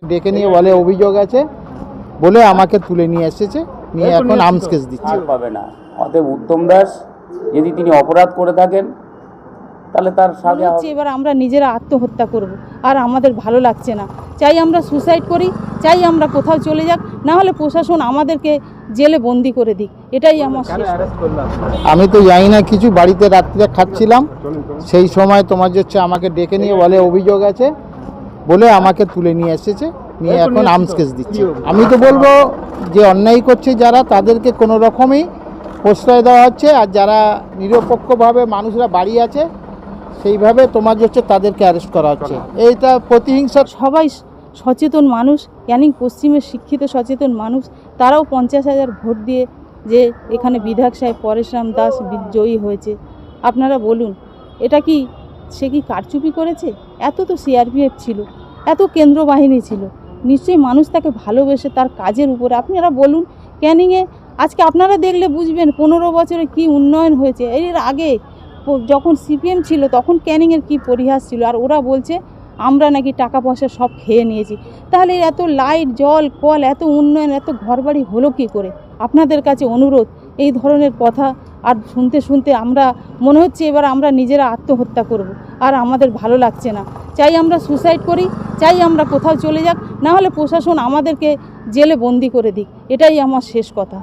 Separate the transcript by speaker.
Speaker 1: ডেকে নিয়ে বলে অভিযোগ আছে বলে আমাকে তুলে নিয়ে এসেছে, নিয়ে এখন আর্মস কেস দিচ্ছে।
Speaker 2: পাবে না। অতএব উত্তম দাস যদি তিনি অপরাধ করে থাকেন তাহলে তার সাজা হবে।
Speaker 3: এবার আমরা নিজেরা আত্মহত্যা করব, আর আমাদের ভালো লাগছে না। চাই আমরা সুসাইড করি, চাই আমরা কোথাও চলে যাক, না হলে প্রশাসন আমাদেরকে জেলে বন্দি করে দিক, এটাই আমার শেষ।
Speaker 1: আমি তো জানি না কিছু, বাড়িতে রাত্রে খাচ্ছিলাম, সেই সময় তোমার হচ্ছে আমাকে ডেকে নিয়ে বলে অভিযোগ আছে বলে আমাকে তুলে নিয়ে এসেছে, নিয়ে এখন আর্মস কেস দিচ্ছে। আমি তো বলবো যে অন্যায় করছে যারা, তাদেরকে কোনো রকমই প্রশ্রয় দেওয়া হচ্ছে, আর যারা নিরপেক্ষভাবে মানুষরা বাড়ি আছে সেইভাবে তোমার হচ্ছে তাদেরকে অ্যারেস্ট করা হচ্ছে। এইটা প্রতিহিংসা।
Speaker 3: সবাই সচেতন মানুষ, ক্যানিং পশ্চিমের শিক্ষিত সচেতন মানুষ, তারাও 50,000 ভোট দিয়ে যে এখানে বিধায়ক সাহেব পরেশরাম দাস জয়ী হয়েছে। আপনারা বলুন, এটা কি সে কি কারচুপি করেছে? এত তো সিআরপিএফ ছিল, এত কেন্দ্র বাহিনী ছিল, নিশ্চয়ই মানুষ তাকে ভালোবেসে তার কাজের উপরে। আপনারা বলুন, ক্যানিংয়ে আজকে আপনারা দেখলে বুঝবেন 15 বছরে কি উন্নয়ন হয়েছে। এর আগে যখন সিপিএম ছিল তখন ক্যানিংয়ের কি পরিহাস ছিল, আর ওরা বলছে আমরা নাকি টাকা পয়সা সব খেয়ে নিয়েছি। তাহলে এত লাইট, জল, কল, এত উন্নয়ন, এত ঘরবাড়ি হলো কী করে? আপনাদের কাছে অনুরোধ, এই ধরনের কথা আর শুনতে শুনতে আমরা মনে হচ্ছে এবার আমরা নিজেরা আত্মহত্যা করব, আর আমাদের ভালো লাগছে না। চাই আমরা সুসাইড করি, চাই আমরা কোথাও চলে যাক, না হলে প্রশাসন আমাদেরকে জেলে বন্দি করে দিক, এটাই আমার শেষ কথা।